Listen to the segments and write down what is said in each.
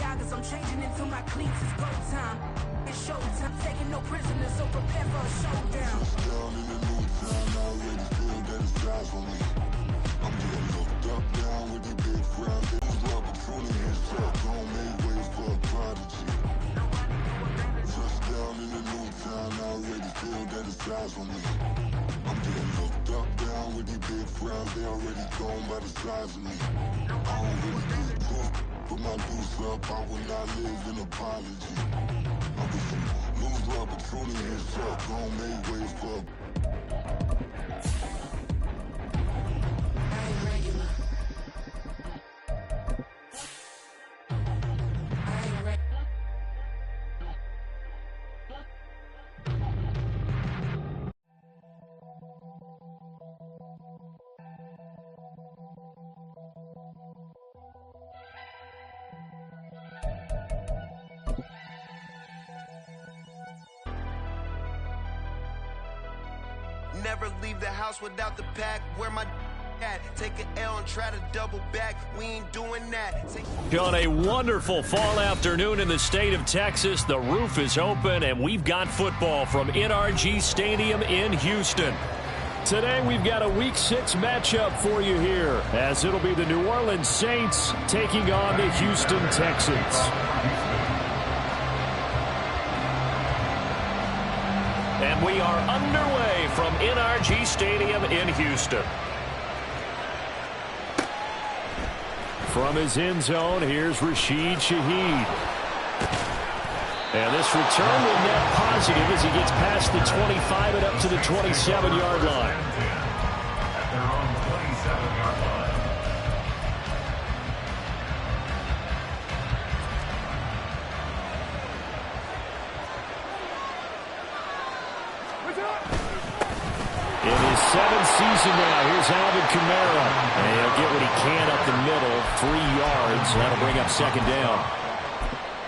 joggers, I'm changing into my cleats. It's go time. It's showtime. Taking no prisoners, so prepare for a showdown. Down in the new town, I already feel that it's eyes on me. I'm getting looked up, down with the big frown. There's rubber pruning his truck. Don't make ways for a prodigy. Touchdown in the new town, I already feel that it's eyes on me. I'm getting looked up, down with the big frowns. They already gone by the size of me. I don't really get drunk, put my deuce up. I will not live in apology. I wish you lose rubber pruning his truck. Don't make ways for Never leave the house without the pack. Where my at? Take an L and try to double back. We ain't doing that. On a wonderful fall afternoon in the state of Texas, the roof is open and we've got football from NRG Stadium in Houston. Today we've got a Week 6 matchup for you here, as it'll be the New Orleans Saints taking on the Houston Texans. And we are underway from NRG Stadium in Houston. From his end zone, here's Rashid Shaheed. And this return will net positive as he gets past the 25 and up to the 27-yard line. In his seventh season now, here's Alvin Kamara. And he'll get what he can up the middle, 3 yards. That'll bring up second down.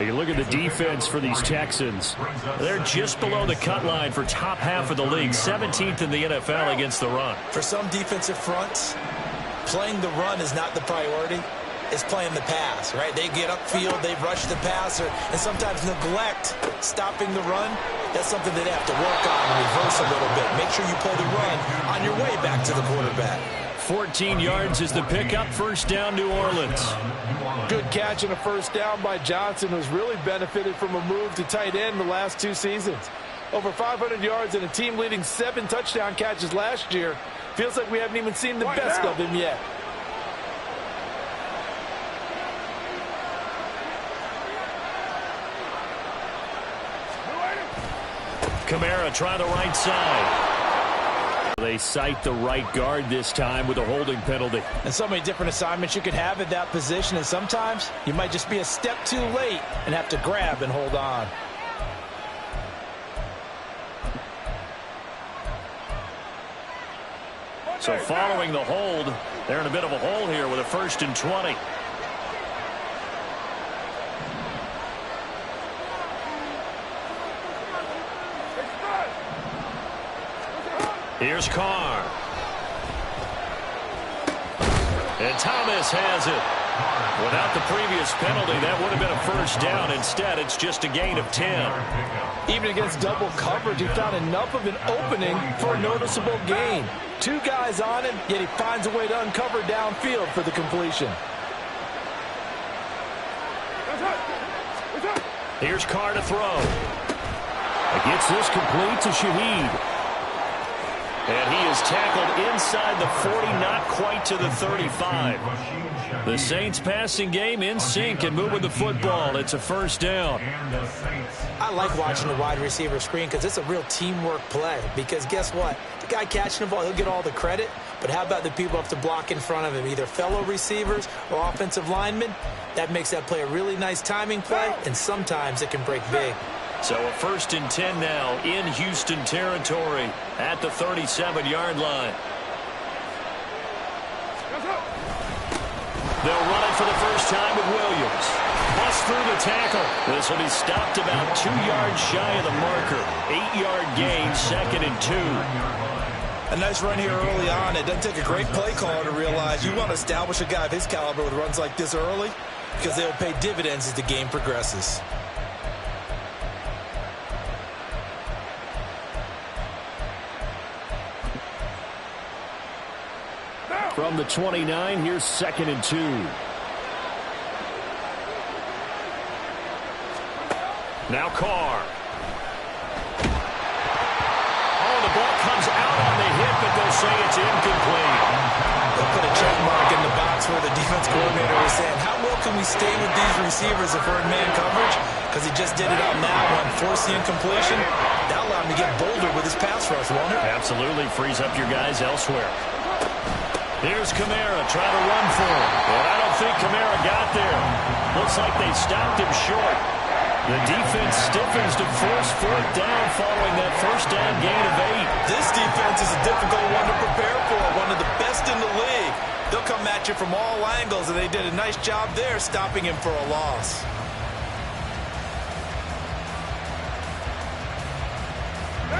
You look at the defense for these Texans. They're just below the cut line for top half of the league, 17th in the NFL against the run. For some defensive fronts, playing the run is not the priority. It's playing the pass, right? They get upfield, they rush the passer, and sometimes neglect stopping the run. That's something that they have to work on and reverse a little bit. Make sure you play the run on your way back to the quarterback. 14 yards is the pickup, first down, New Orleans. Good catch and a first down by Johnson, who's really benefited from a move to tight end the last 2 seasons. Over 500 yards and a team-leading 7 touchdown catches last year. Feels like we haven't even seen the best of him yet. Kamara try the right side. They cite the right guard this time with a holding penalty. And so many different assignments you could have at that position, and sometimes you might just be a step too late and have to grab and hold on. So following the hold, they're in a bit of a hole here with a 1st and 20. Here's Carr. And Thomas has it. Without the previous penalty, that would have been a first down. Instead, it's just a gain of 10. Even against double coverage, he found enough of an opening for a noticeable gain. 2 guys on him, yet he finds a way to uncover downfield for the completion. Here's Carr to throw. He gets this complete to Shaheed. And he is tackled inside the 40, not quite to the 35. The Saints passing game in sync and moving the football. It's a first down. I like watching the wide receiver screen because it's a real teamwork play. Because guess what? The guy catching the ball, he'll get all the credit. But how about the people up to block in front of him, either fellow receivers or offensive linemen? That makes that play a really nice timing play, and sometimes it can break big. So a 1st and 10 now in Houston territory at the 37-yard line. They'll run it for the first time with Williams. Bust through the tackle. This will be stopped about 2 yards shy of the marker. 8-yard gain, 2nd and 2. A nice run here early on. It doesn't take a great play caller to realize you want to establish a guy of his caliber with runs like this early. because they'll pay dividends as the game progresses. From the 29, here's 2nd and 2. Now Carr. Oh, the ball comes out on the hit, but they'll say it's incomplete. They'll put a check mark in the box where the defense coordinator was saying, how well can we stay with these receivers if we're in man coverage? Because he just did it out now on forcing incompletion. That allowed him to get bolder with his pass rush, won't it? Absolutely frees up your guys elsewhere. Here's Kamara trying to run for him. But I don't think Kamara got there. Looks like they stopped him short. The defense stiffens to force 4th down following that first down gain of 8. This defense is a difficult one to prepare for, one of the best in the league. They'll come at you from all angles, and they did a nice job there stopping him for a loss.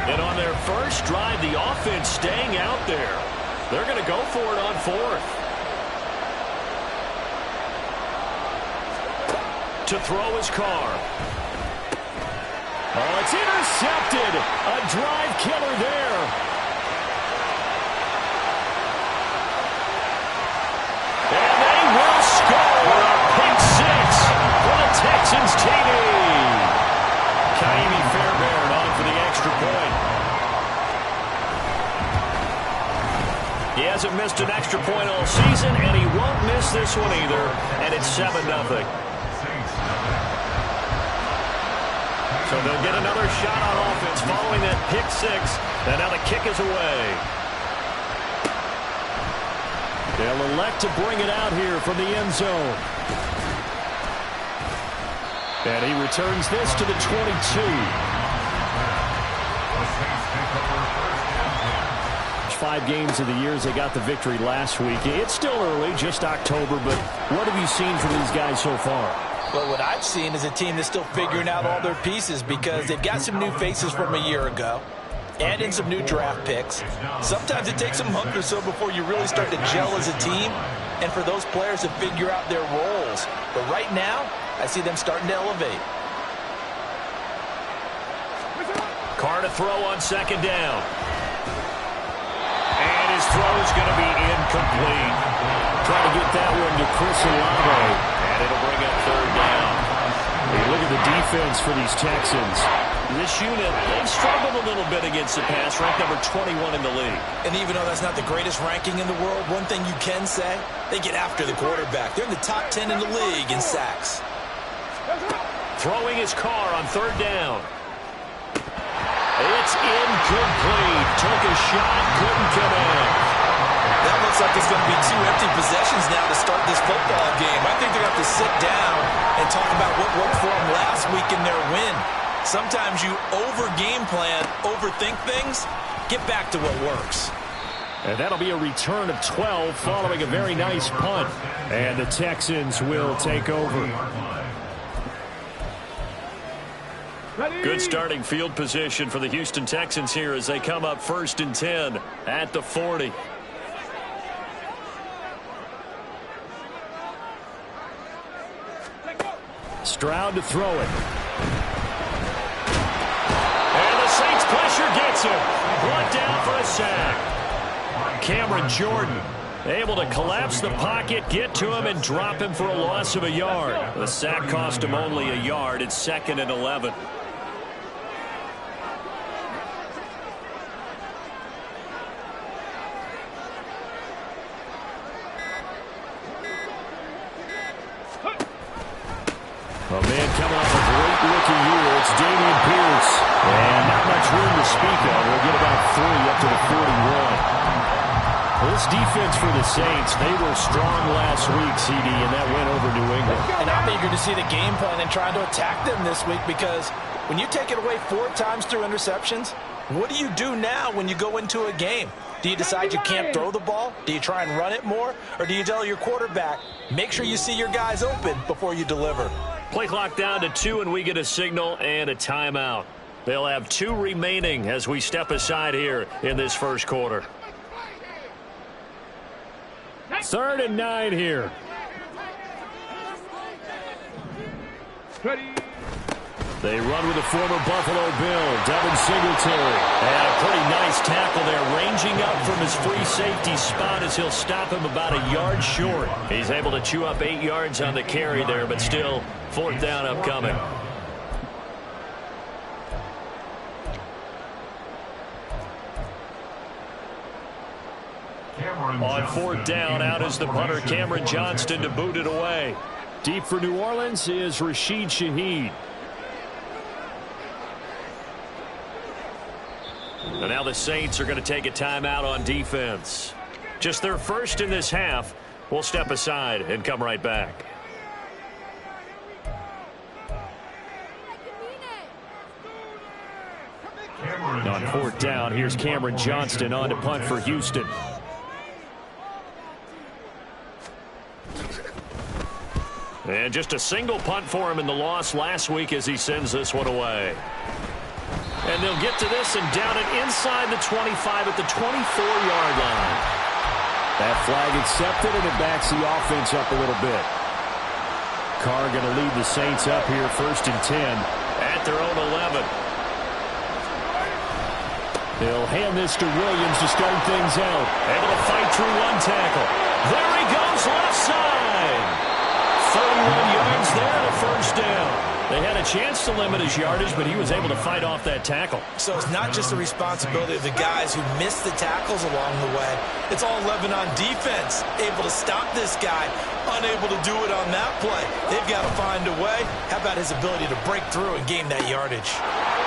And on their first drive, the offense staying out there. They're going to go for it on 4th. To throw his Carr. Oh, it's intercepted. A drive killer there. And they will score a pick 6 for the Texans TD. Ka'imi Fairbairn on for the extra point. He hasn't missed an extra point all season, and he won't miss this one either. And it's 7-0. So they'll get another shot on offense following that pick 6. And now the kick is away. They'll elect to bring it out here from the end zone. And he returns this to the 22. 5 games of the year as they got the victory last week. It's still early, just October, but what have you seen from these guys so far? Well, what I've seen is a team that's still figuring out all their pieces because they've got some new faces from a year ago. Add in some new draft picks. Sometimes it takes a month or so before you really start to gel as a team and for those players to figure out their roles. But right now, I see them starting to elevate. Carr to throw on 2nd down. And his throw is going to be incomplete. Trying to get that one to Chris Olave. And it'll bring up 3rd down. Hey, look at the defense for these Texans. This unit, they've struggled a little bit against the pass, ranked number 21 in the league. And even though that's not the greatest ranking in the world, one thing you can say, they get after the quarterback. They're in the top 10 in the league in sacks. Throwing his Carr on 3rd down. It's incomplete. Took a shot, couldn't connect. That looks like it's going to be 2 empty possessions now to start this football game. I think they're going to have to sit down and talk about what worked for them last week in their win. Sometimes you over-game plan, overthink things. Get back to what works. And that'll be a return of 12 following a very nice punt. And the Texans will take over. Good starting field position for the Houston Texans here as they come up 1st and 10 at the 40. Stroud to throw it. And the Saints pressure gets him. Brought down for a sack. Cameron Jordan able to collapse the pocket, get to him, and drop him for a loss of a yard. The sack cost him only a yard. It's 2nd and 11. A man coming off a great rookie year. It's Dameon Pierce. And not much room to speak of. We'll get about 3 up to the 41. This defense for the Saints, they were strong last week, CD, and that went over New England. And I'm eager to see the game plan and trying to attack them this week because when you take it away 4 times through interceptions, what do you do now when you go into a game? Do you decide you can't throw the ball? Do you try and run it more? Or do you tell your quarterback, make sure you see your guys open before you deliver? Play clock down to 2, and we get a signal and a timeout. They'll have 2 remaining as we step aside here in this first quarter. 3rd and 9 here. They run with the former Buffalo Bill, Devin Singletary. And a pretty nice tackle there, ranging up from his free safety spot as he'll stop him about a yard short. He's able to chew up 8 yards on the carry there, but still 4th down upcoming. On 4th down, out is the punter, Cameron Johnston, to boot it away. Deep for New Orleans is Rashid Shaheed. And now the Saints are going to take a timeout on defense. Just their first in this half. We'll step aside and come right back. On 4th down, here's Cameron Johnston on to punt for Houston. And just a single punt for him in the loss last week as he sends this one away. And they'll get to this and down it inside the 25 at the 24-yard line. That flag accepted, and it backs the offense up a little bit. Carr going to lead the Saints up here 1st and 10 at their own 11. They'll hand this to Williams to start things out. Able to fight through one tackle. There he goes, left side. 31 yards there, the 1st down. They had a chance to limit his yardage, but he was able to fight off that tackle. So it's not just the responsibility of the guys who missed the tackles along the way. It's all 11 on defense, able to stop this guy, unable to do it on that play. They've got to find a way. How about his ability to break through and gain that yardage?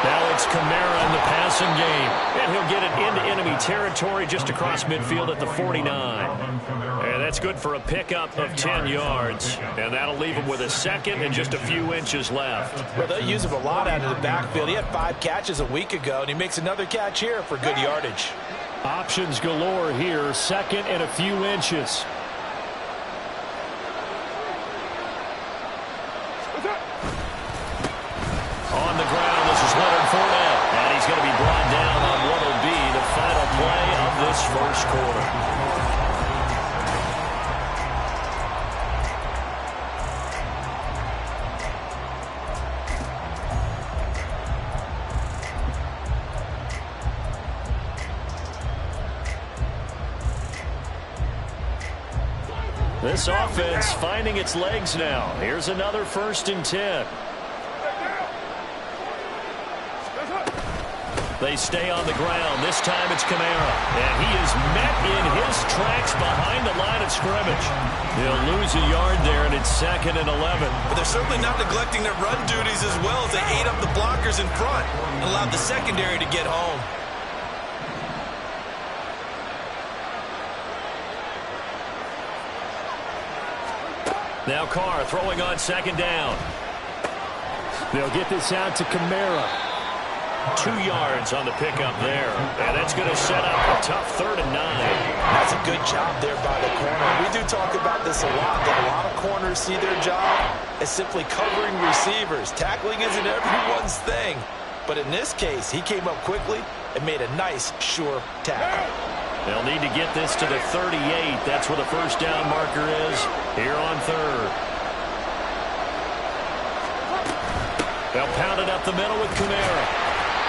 Now it's Kamara in the passing game, and he'll get it into enemy territory just across midfield at the 49. And that's good for a pickup of 10 yards, and that'll leave him with a second and just a few inches left. Well, they'll use him a lot out of the backfield. He had 5 catches a week ago, and he makes another catch here for good yardage. Options galore here, 2nd and a few inches. On the ground, this is Leonard Fournette, and he's going to be brought down on what will be the final play of this 1st quarter. This offense finding its legs now. Here's another 1st and 10. They stay on the ground. This time it's Kamara. And he is met in his tracks behind the line of scrimmage. They'll lose a yard there, and it's 2nd and 11. But they're certainly not neglecting their run duties as well as they ate up the blockers in front and allowed the secondary to get home. Now Carr throwing on 2nd down. They'll get this out to Kamara. 2 yards on the pickup there. And that's going to set up a tough 3rd and 9. That's a good job there by the corner. We do talk about this a lot, that a lot of corners see their job as simply covering receivers. Tackling isn't everyone's thing. But in this case, he came up quickly and made a nice, sure tackle. They'll need to get this to the 38. That's where the 1st down marker is here on 3rd. They'll pound it up the middle with Kamara.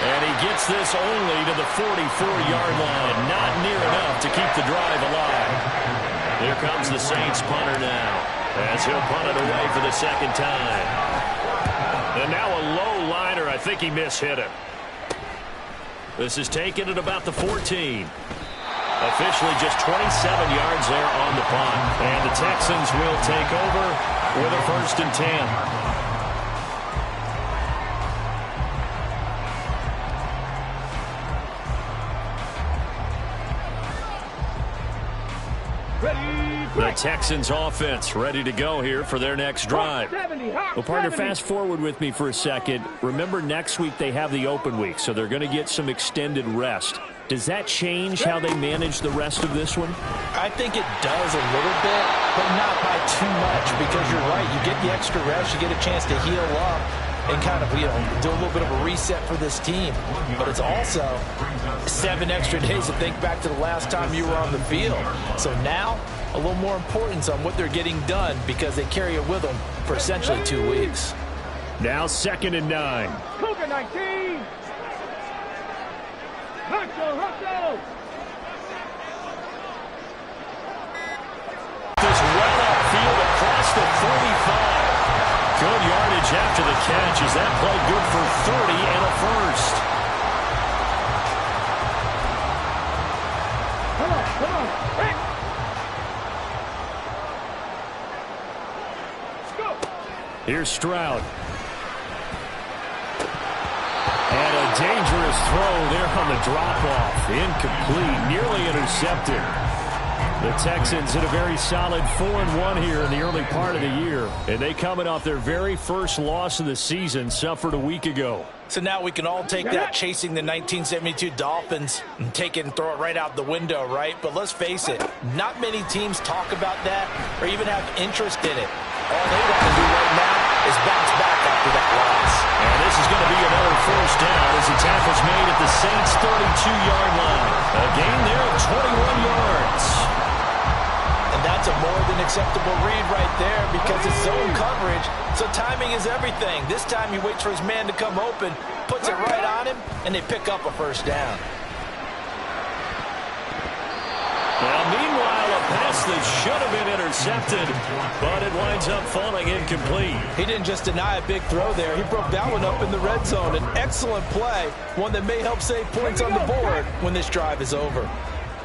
And he gets this only to the 44-yard line. Not near enough to keep the drive alive. Here comes the Saints punter now, as he'll punt it away for the 2nd time. And now a low liner. I think he mishit it. This is taken at about the 14. Officially just 27 yards there on the punt. And the Texans will take over with a 1st and 10. The Texans offense ready to go here for their next drive. Well, partner, fast forward with me for a second. Remember, next week they have the open week, so they're going to get some extended rest. Does that change how they manage the rest of this one? I think it does a little bit, but not by too much, because you're right. You get the extra rest. You get a chance to heal up and kind of, do a little bit of a reset for this team. But it's also 7 extra days to think back to the last time you were on the field. So now, a little more importance on what they're getting done because they carry it with them for essentially 2 weeks. Now 2nd and 9. Cougar 19. Hustle. This well upfield across the 45. Good yardage after the catch. Is that play good for 30 and a first? Come on. Hey. Let's go. Here's Stroud. And a dangerous throw there on the drop-off. Incomplete, nearly intercepted. The Texans hit a very solid 4-1 here in the early part of the year. And they coming off their very first loss of the season, suffered a week ago. So now we can all take that chasing the 1972 Dolphins and take it and throw it right out the window, right? But let's face it, not many teams talk about that or even have interest in it. All they want to do right now is bounce back after that loss. And this is going to be another first down as the tackle's made at the Saints' 32-yard line. A gain there of 21 yards. And that's a more than acceptable read right there because it's zone coverage, so timing is everything. This time he waits for his man to come open, puts it right on him, and they pick up a first down. Well, meanwhile, a pass that should have been intercepted, but it winds up falling incomplete. He didn't just deny a big throw there. He broke that one up in the red zone. An excellent play, one that may help save points on the board when this drive is over.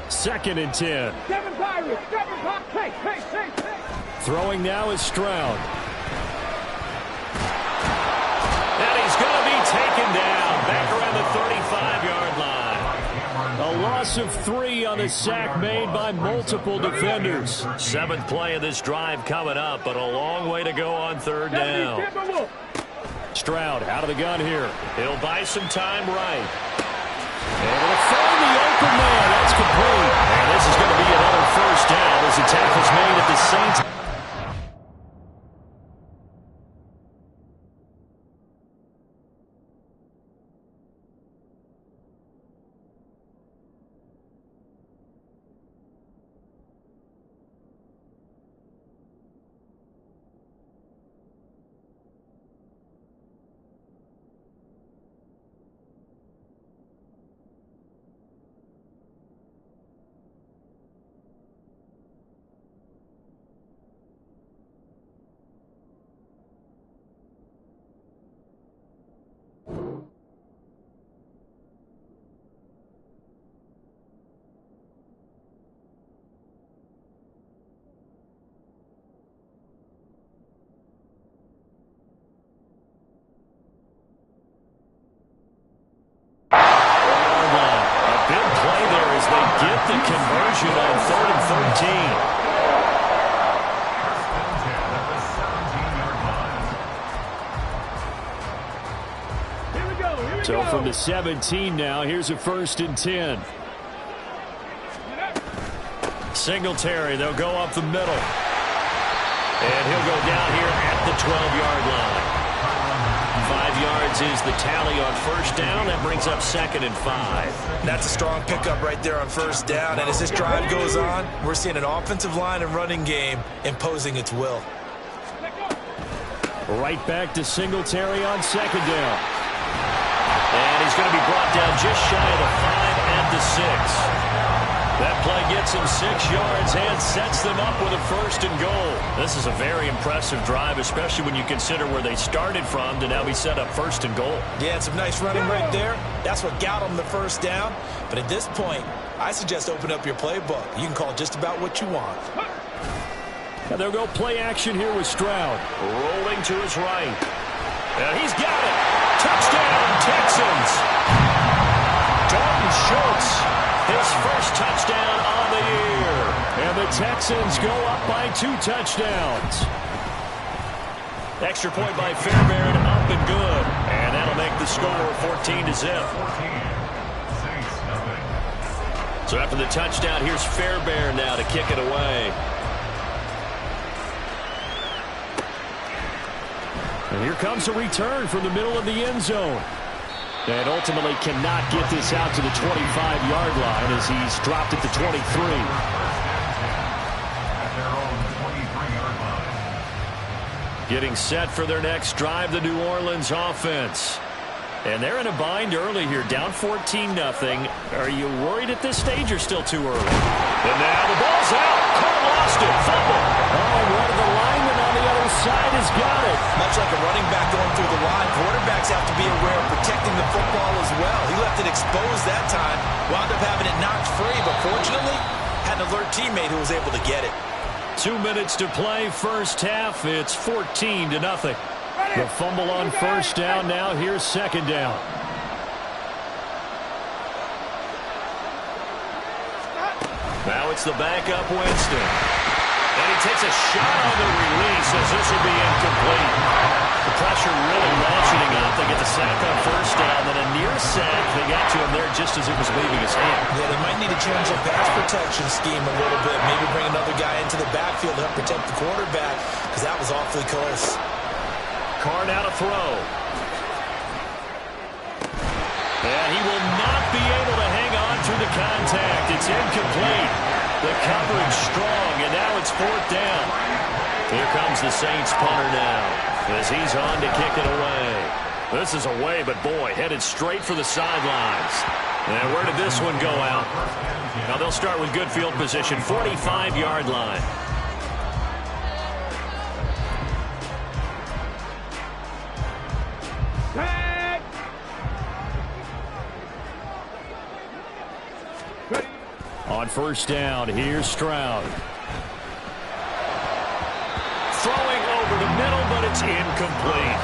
2nd and 10. Seven Pirates. Hey. Throwing now is Stroud. And he's going to be taken down back around the 35-yard line. A loss of 3 on the sack made by multiple defenders. 7th play of this drive coming up, but a long way to go on 3rd down. Stroud out of the gun here. He'll buy some time right. And it'll find the open man. That's complete. And this is going to be another first down as the tackle's made at the Saints. The conversion on 3rd and 13. So from the 17 now, here's a 1st and 10. Singletary, they'll go up the middle. And he'll go down here at the 12-yard line. 5 yards is the tally on first down. That brings up 2nd and 5. That's a strong pickup right there on first down. And as this drive goes on, we're seeing an offensive line and running game imposing its will. Right back to Singletary on 2nd down. And he's going to be brought down just shy of the 5 at the 6. That play gets him 6 yards and sets them up with a 1st and goal. This is a very impressive drive, especially when you consider where they started from to now be set up 1st and goal. Yeah, some nice running right there. That's what got them the first down. But at this point, I suggest open up your playbook. You can call just about what you want. And they'll go play action here with Stroud. Rolling to his right. And he's got it. Touchdown, Texans. Dalton Schultz. His first touchdown on the year. And the Texans go up by 2 touchdowns. Extra point by Fairbairn, up and good. And that'll make the score 14-0. So after the touchdown, here's Fairbairn now to kick it away. And here comes a return from the middle of the end zone. And ultimately cannot get this out to the 25-yard line as he's dropped at the 23. Getting set for their next drive, the New Orleans offense. And they're in a bind early here, down 14-0. Are you worried at this stage or still too early? And now the ball's out. Carr lost it. Fumble. Oh, one of the linemen on the other side has got it. Much like a running back going through the line, quarterbacks have to be aware of protecting the football as well. He left it exposed that time, wound up having it knocked free, but fortunately had an alert teammate who was able to get it. 2 minutes to play, first half. It's 14-0. The fumble on first down. Now here's second down. Now it's the backup Winston. And he takes a shot on the release as this will be incomplete. The pressure really ratcheting up. They get the sack on first down, then a near sack. They got to him there just as it was leaving his hand. Yeah, they might need to change their pass protection scheme a little bit. Maybe bring another guy into the backfield to help protect the quarterback, because that was awfully close. Carr now to throw. And he will not be able to hang on through the contact. It's incomplete. The coverage strong, and now it's fourth down. Here comes the Saints punter now as he's on to kick it away. This is away, but boy, headed straight for the sidelines. And where did this one go out? Now they'll start with good field position, 45-yard line. On first down, here's Stroud. Throwing over the middle, but it's incomplete.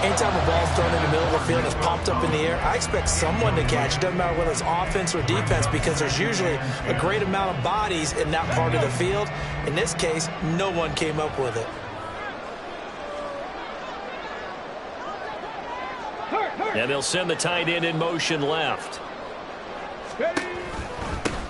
Anytime a ball's thrown in the middle of the field, it's popped up in the air, I expect someone to catch it. Doesn't matter whether it's offense or defense, because there's usually a great amount of bodies in that part of the field. In this case, no one came up with it. And they'll send the tight end in motion left.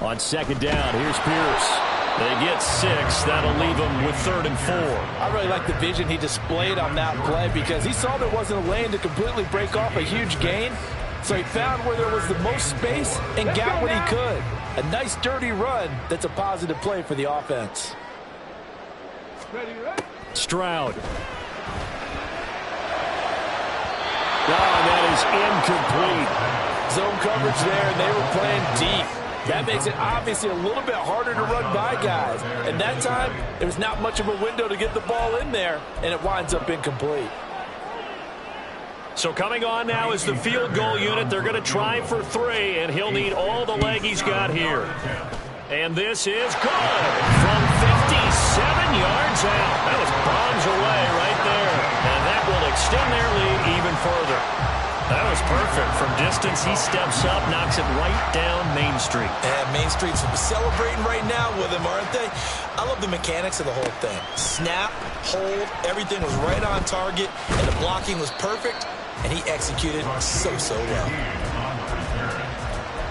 On second down, here's Pierce. They get 6. That'll leave them with 3rd and 4. I really like the vision he displayed on that play, because he saw there wasn't a lane to completely break off a huge gain. So he found where there was the most space and got what he could. A nice dirty run that's a positive play for the offense. Stroud. Oh, that is incomplete. Zone coverage there, and they were playing deep. That makes it obviously a little bit harder to run by guys. And that time, there was not much of a window to get the ball in there, and it winds up incomplete. So coming on now is the field goal unit. They're going to try for 3, and he'll need all the leg he's got here. And this is good from 57 yards out. That was bombs away right there. And that will extend their lead even further. That was perfect. From distance, he steps up, knocks it right down Main Street. And Main Street's celebrating right now with him, aren't they? I love the mechanics of the whole thing. Snap, hold, everything was right on target, and the blocking was perfect, and he executed so well.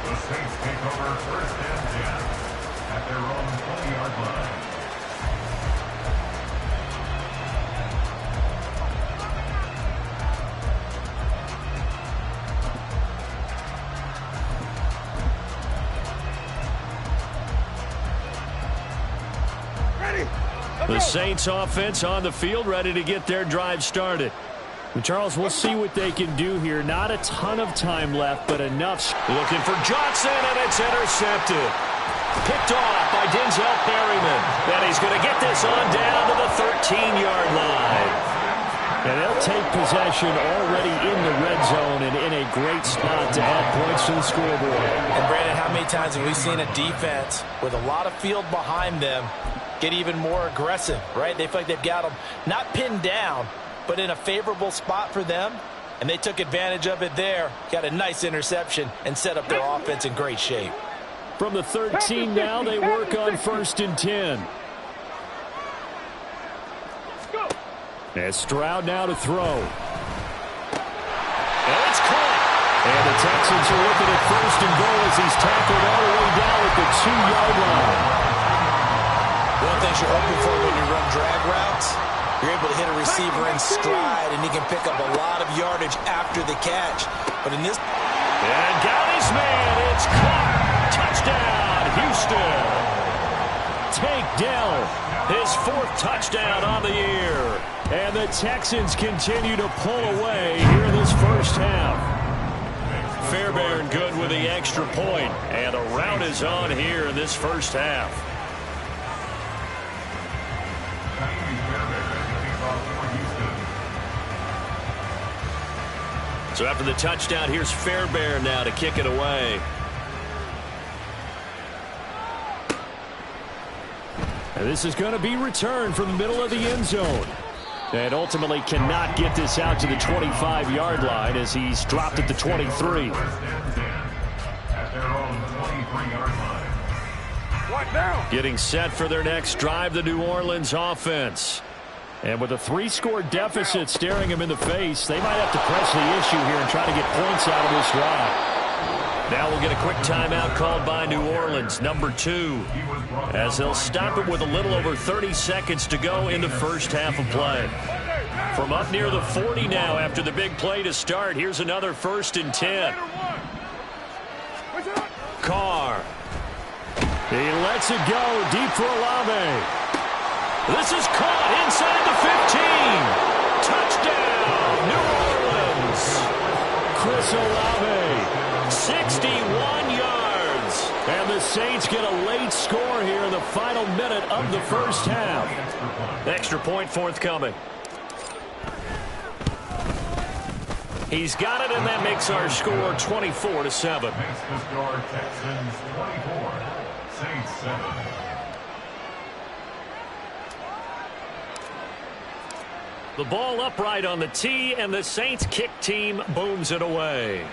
The Saints take over 1st and 10 at their own 20-yard line. The Saints offense on the field, ready to get their drive started. And Charles, we'll see what they can do here. Not a ton of time left, but enough. Looking for Johnson, and it's intercepted. Picked off by Denzel Perryman. And he's going to get this on down to the 13-yard line. And they'll take possession already in the red zone and in a great spot to add points to the scoreboard. And Brandon, how many times have we seen a defense with a lot of field behind them get even more aggressive, right? They feel like they've got them not pinned down, but in a favorable spot for them, and they took advantage of it there, got a nice interception, and set up their offense in great shape. From the 13 now, they work on 1st and 10. As Stroud now to throw. And it's caught. And the Texans are looking at 1st and goal as he's tackled all the way down at the 2-yard line. One thing you're hoping for when you run drag routes, you're able to hit a receiver in stride, and he can pick up a lot of yardage after the catch. But in this... And got his man. It's caught. Touchdown, Houston. take Dell. His 4th touchdown on the year. And the Texans continue to pull away here in this first half. Fairbairn good with the extra point. And a rout is on here in this first half. So after the touchdown, here's Fairbairn now to kick it away. And this is going to be returned from the middle of the end zone. And ultimately cannot get this out to the 25-yard line as he's dropped at the 23. Getting set for their next drive, the New Orleans offense. And with a 3-score deficit staring him in the face, they might have to press the issue here and try to get points out of this drive. Now we'll get a quick timeout called by New Orleans, number 2, as they'll stop it with a little over 30 seconds to go in the first half of play. From up near the 40 now after the big play to start, here's another 1st and 10. Carr. He lets it go deep for Olave. This is caught inside the 15. Touchdown, New Orleans. Chris Olave. 61 yards. And the Saints get a late score here in the final minute of the first half. Extra point forthcoming. He's got it, and that makes our score 24-7. Makes the score Texans 24, Saints 7. The ball upright on the tee, and the Saints kick team booms it away.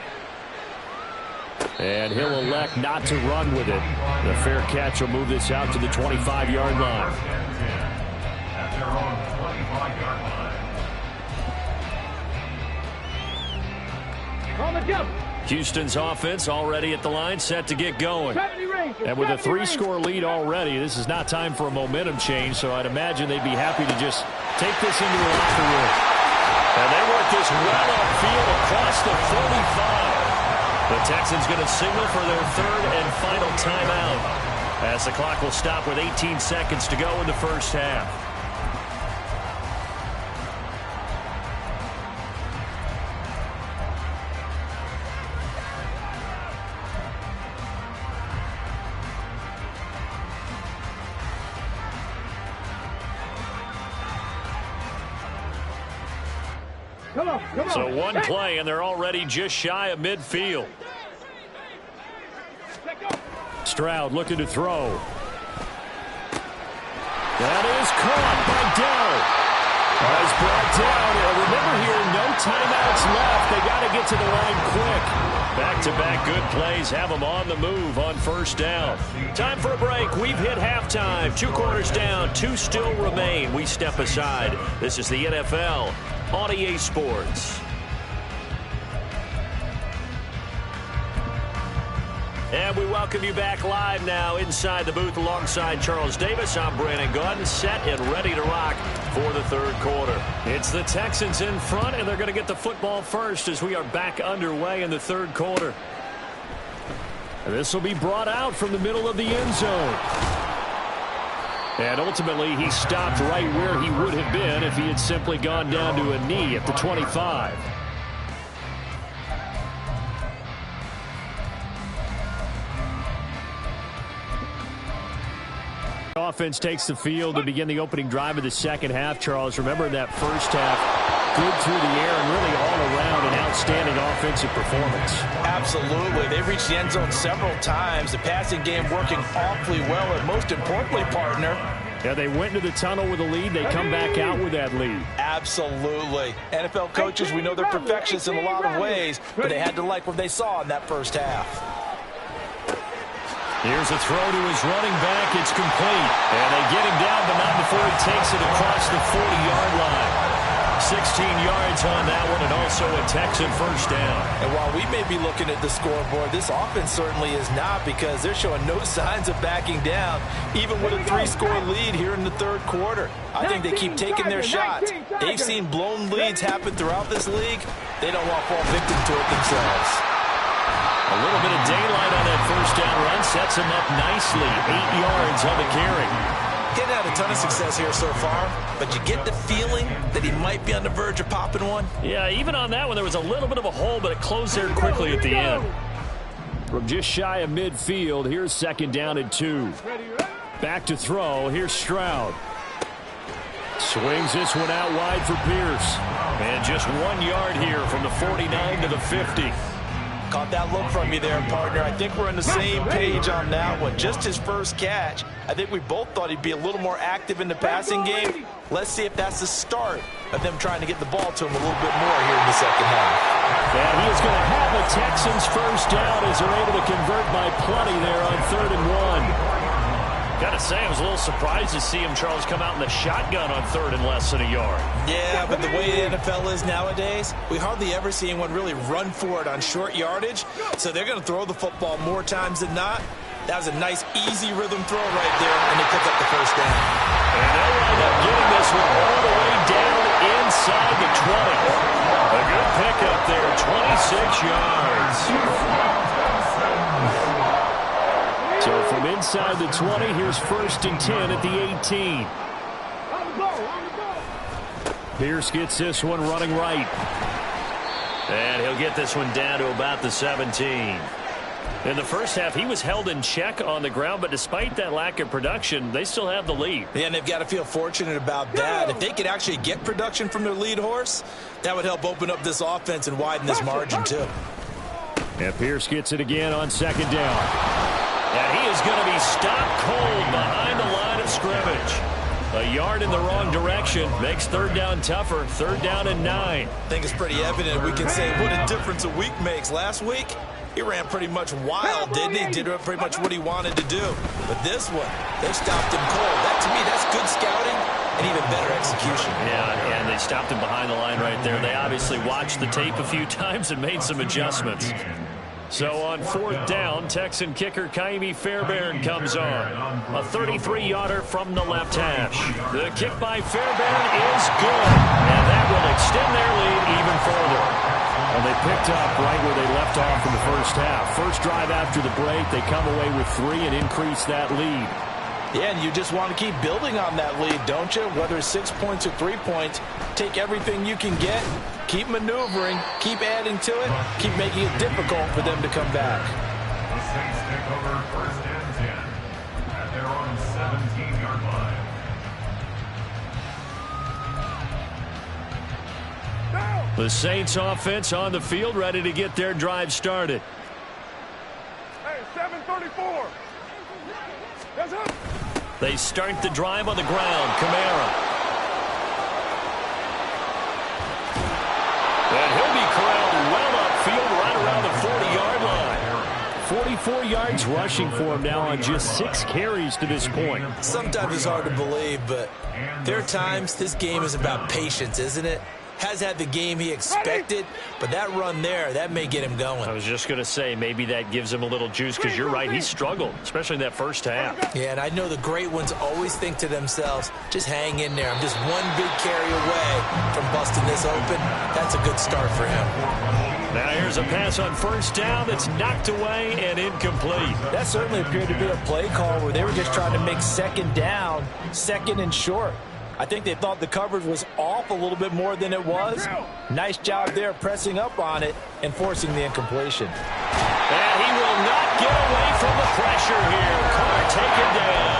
And he'll elect not to run with it. The fair catch will move this out to the 25-yard line. At their own 25-yard line. On the jump. Houston's offense already at the line, set to get going. And with a 3-score lead already, this is not time for a momentum change, so I'd imagine they'd be happy to just take this into the locker room. And they work this well upfield across the 45. The Texans going to signal for their 3rd and final timeout as the clock will stop with 18 seconds to go in the first half. So one play, and they're already just shy of midfield. Stroud looking to throw. That is caught by Dell. As brought down. Remember here, no timeouts left. They got to get to the line quick. Back-to-back good plays have them on the move on 1st down. Time for a break. We've hit halftime. 2 quarters down, 2 still remain. We step aside. This is the NFL on EA Sports. And we welcome you back live now inside the booth alongside Charles Davis. I'm Brandon Gaudin, set and ready to rock for the 3rd quarter. It's the Texans in front, and they're going to get the football first as we are back underway in the 3rd quarter. And this will be brought out from the middle of the end zone. And ultimately, he stopped right where he would have been if he had simply gone down to a knee at the 25. Offense takes the field to begin the opening drive of the second half. Charles, remember in that first half, good through the air and really all around an outstanding offensive performance. Absolutely. They reached the end zone several times. The passing game working awfully well, and most importantly, partner, yeah, they went into the tunnel with a lead. They come back out with that lead. Absolutely. NFL coaches, we know they're perfectionists in a lot of ways, but they had to like what they saw in that first half. Here's a throw to his running back. It's complete. And they get him down, but not before he takes it across the 40-yard line. 16 yards on that one, and also a Texan first down. And while we may be looking at the scoreboard, this offense certainly is not, because they're showing no signs of backing down, even with a 3-score lead here in the 3rd quarter. I think they keep taking their shots. They've seen blown leads happen throughout this league. They don't want to fall victim to it themselves. A little bit of daylight on that first down run sets him up nicely. 8 yards on the carry. Getting had a ton of success here so far, but you get the feeling that he might be on the verge of popping one. Yeah, even on that one, there was a little bit of a hole, but it closed there quickly at the end. From just shy of midfield, here's 2nd down and 2. Back to throw. Here's Stroud. Swings this one out wide for Pierce. And just 1 yard here from the 49 to the 50. Caught that look from you there, partner. I think we're on the same page on that one. Just his first catch. I think we both thought he'd be a little more active in the passing game. Let's see if that's the start of them trying to get the ball to him a little bit more here in the second half. And he is going to have the Texans first down as they're able to convert by plenty there on 3rd and 1. Got to say, I was a little surprised to see him, Charles, come out in the shotgun on 3rd and less than a yard. Yeah, but the way the NFL is nowadays, we hardly ever see anyone really run for it on short yardage. So they're going to throw the football more times than not. That was a nice, easy rhythm throw right there, and they pick up the first down. And they'll wind up getting this one all the way down inside the 20. A good pickup there, 26 yards. So from inside the 20, here's 1st and 10 at the 18. Pierce gets this one running right. And he'll get this one down to about the 17. In the first half, he was held in check on the ground, but despite that lack of production, they still have the lead. Yeah, and they've got to feel fortunate about that. If they could actually get production from their lead horse, that would help open up this offense and widen this margin too. And Pierce gets it again on 2nd down. And he is going to be stopped cold behind the line of scrimmage. A yard in the wrong direction makes 3rd down tougher. 3rd down and 9. I think it's pretty evident. We can say what a difference a week makes. Last week, he ran pretty much wild, didn't he? Did pretty much what he wanted to do. But this one, they stopped him cold. That, to me, that's good scouting and even better execution. Yeah, and they stopped him behind the line right there. They obviously watched the tape a few times and made some adjustments. So on 4th down, Texan kicker Ka'imi Fairbairn comes on. A 33-yarder from the left hash. The kick by Fairbairn is good. And that will extend their lead even further. And they picked up right where they left off in the first half. First drive after the break, they come away with 3 and increase that lead. Yeah, and you just want to keep building on that lead, don't you? Whether it's 6 points or 3 points, take everything you can get, keep maneuvering, keep adding to it, keep making it difficult for them to come back. The Saints take over 1st and 10 at their own 17-yard line. The Saints offense on the field, ready to get their drive started. Hey, 734. That's up. They start the drive on the ground. Kamara. And he'll be corralled well upfield right around the 40-yard line. 44 yards rushing for him now on just 6 carries to this point. Sometimes it's hard to believe, but there are times this game is about patience, isn't it? Has had the game he expected, but that run there, that may get him going. I was just going to say, maybe that gives him a little juice, because you're right, he struggled, especially in that first half. Yeah, and I know the great ones always think to themselves, just hang in there. I'm just one big carry away from busting this open. That's a good start for him. Now here's a pass on 1st down that's knocked away and incomplete. That certainly appeared to be a play call where they were just trying to make 2nd down, 2nd and short. I think they thought the coverage was off a little bit more than it was. Nice job there pressing up on it and forcing the incompletion. And he will not get away from the pressure here. Carr taken down.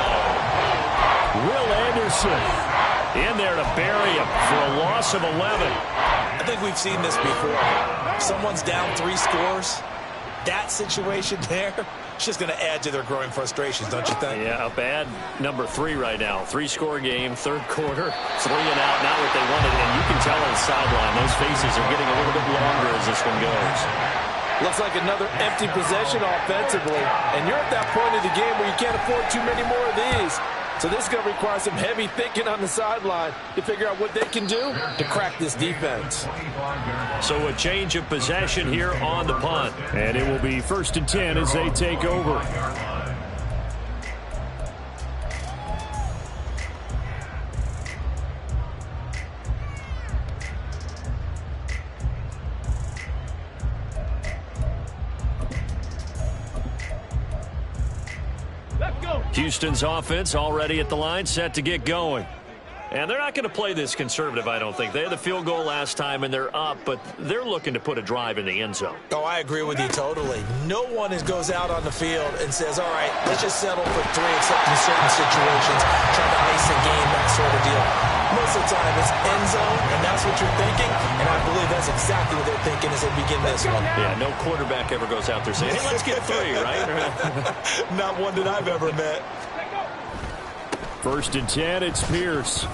Will Anderson in there to bury him for a loss of 11. I think we've seen this before. Someone's down 3 scores. That situation there, it's just going to add to their growing frustrations, don't you think? Yeah, a bad number 3 right now. 3-score game, 3rd quarter, 3 and out, not what they wanted. And you can tell on the sideline, those faces are getting a little bit longer as this one goes. Looks like another empty possession offensively. And you're at that point of the game where you can't afford too many more of these. So this is going to require some heavy thinking on the sideline to figure out what they can do to crack this defense. So a change of possession here on the punt. And it will be 1st and 10 as they take over. Houston's offense already at the line, set to get going. And they're not going to play this conservative, I don't think. They had the field goal last time, and they're up, but they're looking to put a drive in the end zone. Oh, I agree with you totally. No one goes out on the field and says, all right, let's just settle for 3, except in certain situations, trying to ice a game, that sort of deal. Most of the time, it's end zone, and that's what you're thinking, and I believe that's exactly what they're thinking as they begin this one. Yeah, no quarterback ever goes out there saying, hey, let's get 3, right? Not one that I've ever met. 1st and 10, it's Pierce.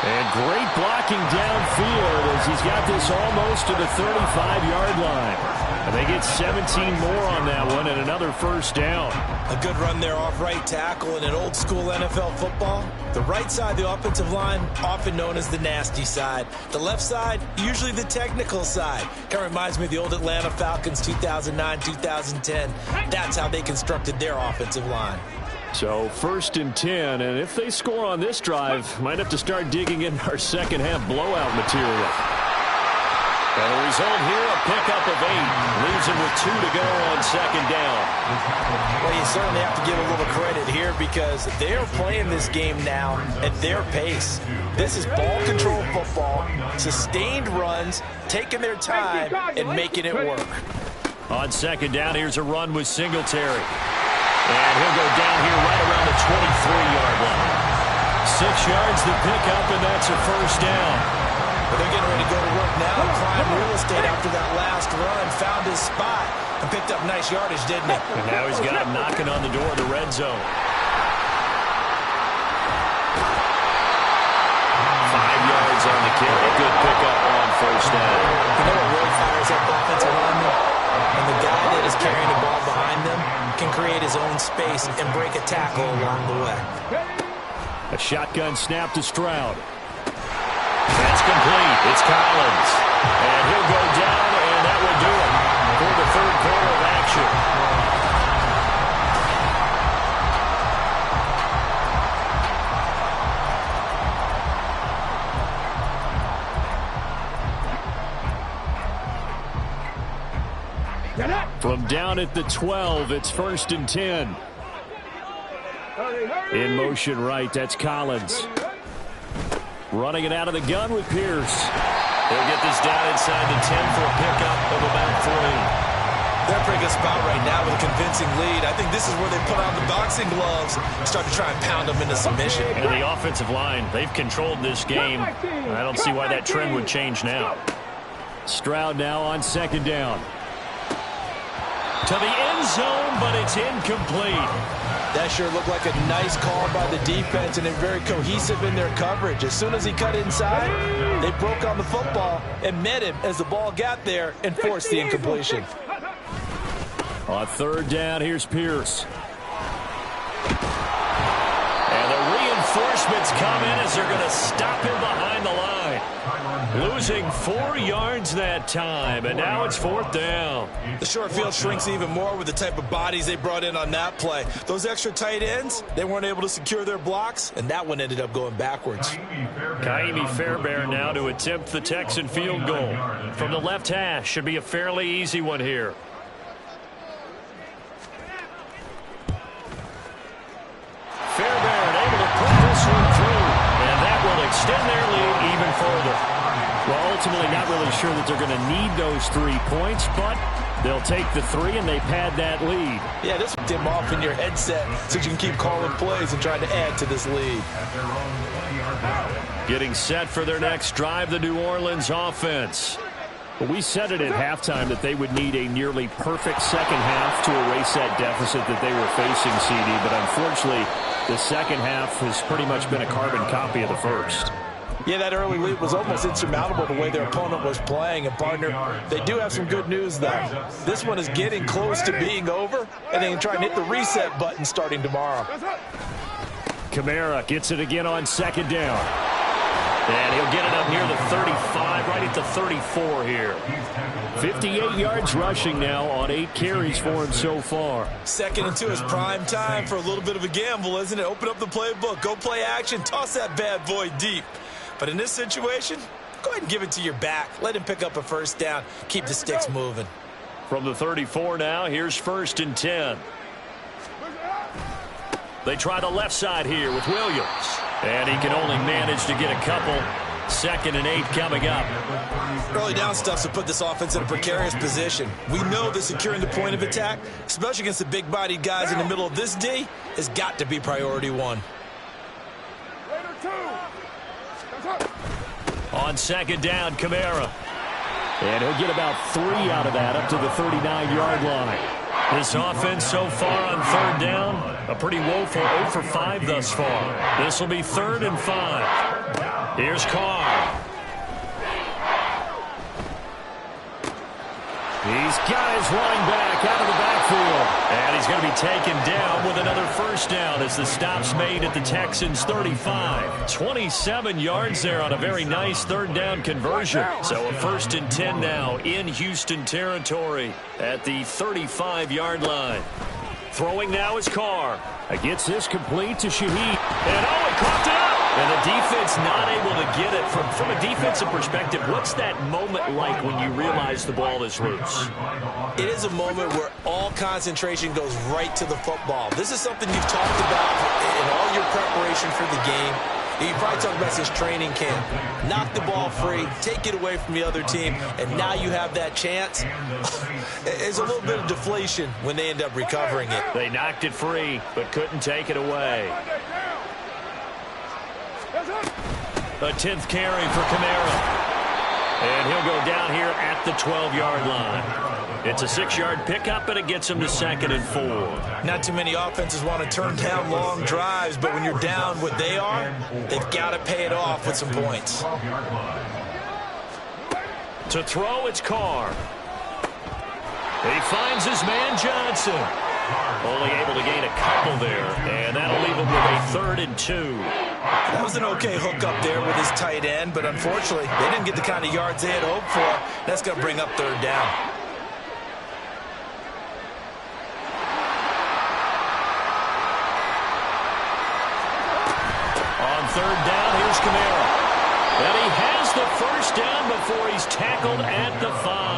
And great blocking downfield as he's got this almost to the 35-yard line. And they get 17 more on that one and another 1st down. A good run there off right tackle in an old-school NFL football. The right side, the offensive line, often known as the nasty side. The left side, usually the technical side. Kind of reminds me of the old Atlanta Falcons 2009, 2010. That's how they constructed their offensive line. So 1st and 10, and if they score on this drive, might have to start digging in our second half blowout material. And the result here, a pickup of 8. Leaves him with 2 to go on 2nd down. Well, you certainly have to give a little credit here because they're playing this game now at their pace. This is ball control football, sustained runs, taking their time, and making it work. On 2nd down, here's a run with Singletary. And he'll go down here right around the 23-yard line. 6 yards the pickup, and that's a 1st down. But they're getting ready to go to work now and climb real estate after that last run. Found his spot and picked up nice yardage, didn't he? And now he's got him knocking on the door of the red zone. 5 yards on the kick. A good pickup on 1st down. You know what really fires up offensive linemen? And the guy that is carrying the ball behind them can create his own space and break a tackle along the way. A shotgun snap to Stroud. That's complete. It's Collins. And he'll go down, and that will do it for the 3rd quarter of action. From down at the 12, it's 1st and 10. In motion right, that's Collins. Running it out of the gun with Pierce. They'll get this down inside the 10 for a pickup of about 3. They're a pretty good spot right now with a convincing lead. I think this is where they put on the boxing gloves and start to try and pound them into submission. And the offensive line, they've controlled this game. I don't see why that trend would change now. Stroud now on 2nd down. To the end zone, but it's incomplete. That sure looked like a nice call by the defense, and they're very cohesive in their coverage. As soon as he cut inside, they broke on the football and met him as the ball got there and forced the incompletion. On 3rd down, here's Pierce. And the reinforcements come in as they're going to stop him behind the line. Losing 4 yards that time, and now it's 4th down. The short field shrinks even more with the type of bodies they brought in on that play. Those extra tight ends, they weren't able to secure their blocks, and that one ended up going backwards. Kaimi Fairbairn now to attempt the Texan field goal. From the left hash, should be a fairly easy one here. Fairbairn able to put this one through, and that will extend their lead even further. Well, ultimately not really sure that they're going to need those 3 points, but they'll take the 3 and they pad that lead. Yeah, this will dim off in your headset so you can keep calling plays and trying to add to this lead. Getting set for their next drive, the New Orleans offense. But we said it at halftime that they would need a nearly perfect second half to erase that deficit that they were facing, CD. But unfortunately, the second half has pretty much been a carbon copy of the first. Yeah, that early lead was almost insurmountable the way their opponent was playing. And, partner, they do have some good news, though. This one is getting close to being over, and they can try and hit the reset button starting tomorrow. Kamara gets it again on 2nd down. And he'll get it up near the 35, right at the 34 here. 58 yards rushing now on 8 carries for him so far. 2nd and 2 is prime time for a little bit of a gamble, isn't it? Open up the playbook, go play action, toss that bad boy deep. But in this situation, go ahead and give it to your back. Let him pick up a 1st down. Keep the sticks moving. From the 34 now, here's 1st and 10. They try the left side here with Williams. And he can only manage to get a couple. 2nd and 8 coming up. Early down stuff to put this offense in a precarious position. We know that securing the point of attack, especially against the big-bodied guys in the middle of this D, has got to be priority one. On 2nd down, Kamara. And he'll get about 3 out of that up to the 39-yard line. This offense so far on 3rd down, a pretty woeful 0 for 5 thus far. This will be 3rd and 5. Here's Carr. He's got his running back out of the backfield. And he's going to be taken down with another 1st down as the stop's made at the Texans' 35. 27 yards there on a very nice 3rd down conversion. So a 1st and 10 now in Houston territory at the 35-yard line. Throwing now is Carr. Gets this complete to Shaheed. And he caught it up. And the defense not able to get it. From a defensive perspective, what's that moment like when you realize the ball is loose? It is a moment where all concentration goes right to the football. This is something you've talked about in all your preparation for the game. You probably talked about since training camp. Knock the ball free, take it away from the other team, and now you have that chance. There's a little bit of deflation when they end up recovering it. They knocked it free, but couldn't take it away. A 10th carry for Kamara. And he'll go down here at the 12-yard line. It's a 6-yard pickup, and it gets him to 2nd and 4. Not too many offenses want to turn down long drives, but when you're down what they are, they've got to pay it off with some points. To throw, it's Carr. He finds his man Johnson. Only able to gain a couple there, and that'll leave him with a 3rd and 2. That was an okay hook up there with his tight end, but unfortunately, they didn't get the kind of yards they had hoped for. That's going to bring up 3rd down. On 3rd down, here's Kamara. And he has the 1st down before he's tackled at the 5.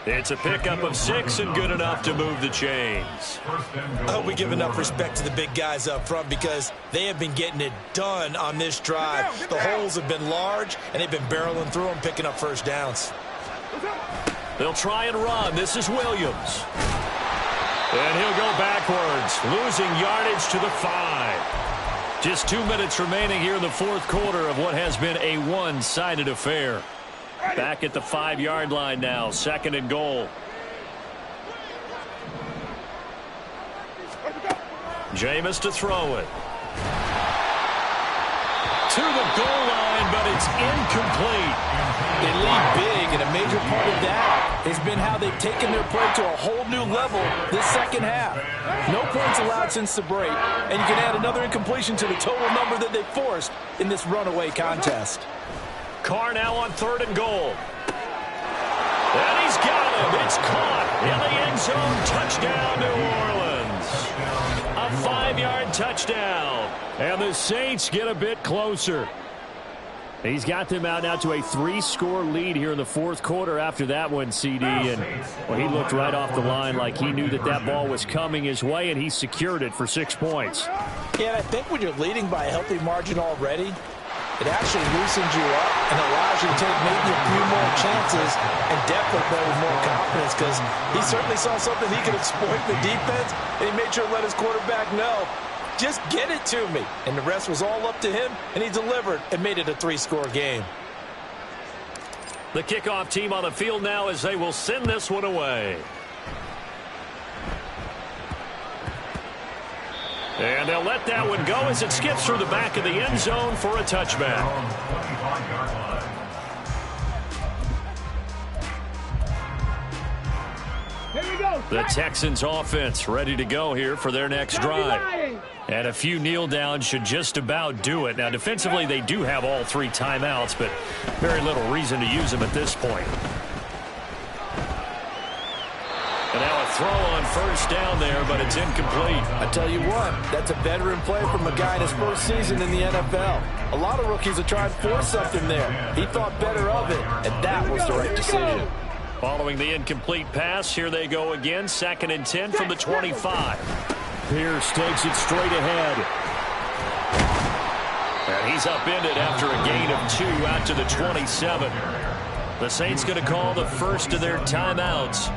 It's a pickup of 6 and good enough to move the chains. I hope we give enough respect to the big guys up front because they have been getting it done on this drive. The holes have been large, and they've been barreling through them, picking up 1st downs. They'll try and run. This is Williams. And he'll go backwards, losing yardage to the 5. Just 2 minutes remaining here in the 4th quarter of what has been a one-sided affair. Back at the 5-yard line now, 2nd and goal. Jameis to throw it. To the goal line, but it's incomplete. They lead big, and a major part of that has been how they've taken their play to a whole new level this 2nd half. No points allowed since the break, and you can add another incompletion to the total number that they forced in this runaway contest. Carr now on 3rd and goal. And he's got him. It's caught in the end zone. Touchdown, New Orleans. A 5-yard touchdown. And the Saints get a bit closer. He's got them out now to a 3-score lead here in the 4th quarter after that one, CD. And well, he looked right off the line like he knew that that ball was coming his way, and he secured it for 6 points. Yeah, and I think when you're leading by a healthy margin already, it actually loosens you up and allows you to take maybe a few more chances and definitely play with more confidence because he certainly saw something he could exploit in the defense, and he made sure to let his quarterback know, just get it to me. And the rest was all up to him, and he delivered and made it a 3-score game. The kickoff team on the field now as they will send this one away. And they'll let that one go as it skips through the back of the end zone for a touchback. The Texans offense ready to go here for their next drive. And a few kneel downs should just about do it. Now defensively they do have all 3 timeouts, but very little reason to use them at this point. And now a throw on 1st down there, but it's incomplete. I tell you what, that's a veteran play from a guy in his 1st season in the NFL. A lot of rookies are trying to force something there. He thought better of it, and that was the right decision. Following the incomplete pass, here they go again. 2nd and 10 from the 25. Pierce takes it straight ahead. And he's upended after a gain of 2 out to the 27. The Saints going to call the first of their timeouts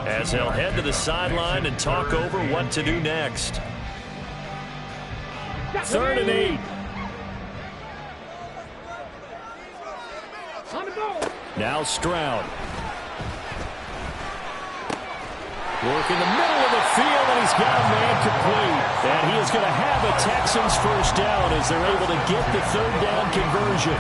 as they'll head to the sideline and talk over what to do next. 3rd and 8. Now Stroud. Work in the middle of the field, and he's got a man complete. And he is going to have a Texans first down as they're able to get the 3rd down conversion.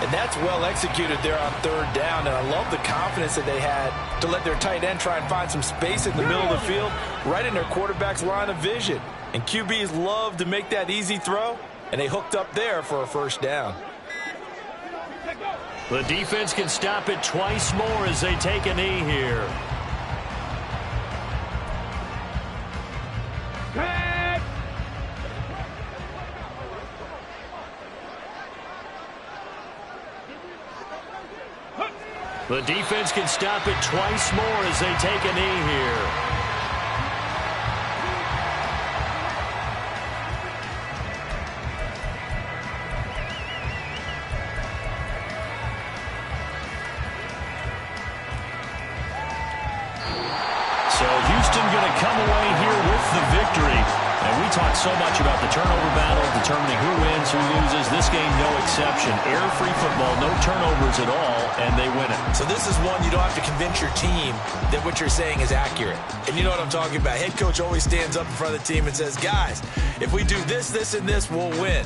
And that's well executed there on 3rd down, and I love the confidence that they had to let their tight end try and find some space in the middle of the field, right in their quarterback's line of vision. And QBs love to make that easy throw, and they hooked up there for a first down. The defense can stop it twice more as they take a knee here. The defense can stop it twice more as they take a knee here. So Houston going to come away here with the victory. And we talked so much about the turnover battle, determining who wins, who loses. This game, no exception. Error-free football, no turnovers at all, and they win it. So this is one you don't have to convince your team that what you're saying is accurate. And you know what I'm talking about. Head coach always stands up in front of the team and says, guys, if we do this, this, and this, we'll win.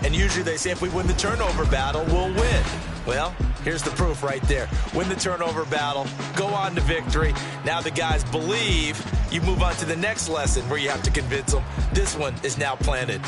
And usually they say if we win the turnover battle, we'll win. Well, here's the proof right there. Win the turnover battle, go on to victory. Now the guys believe. You move on to the next lesson where you have to convince them. This one is now planted.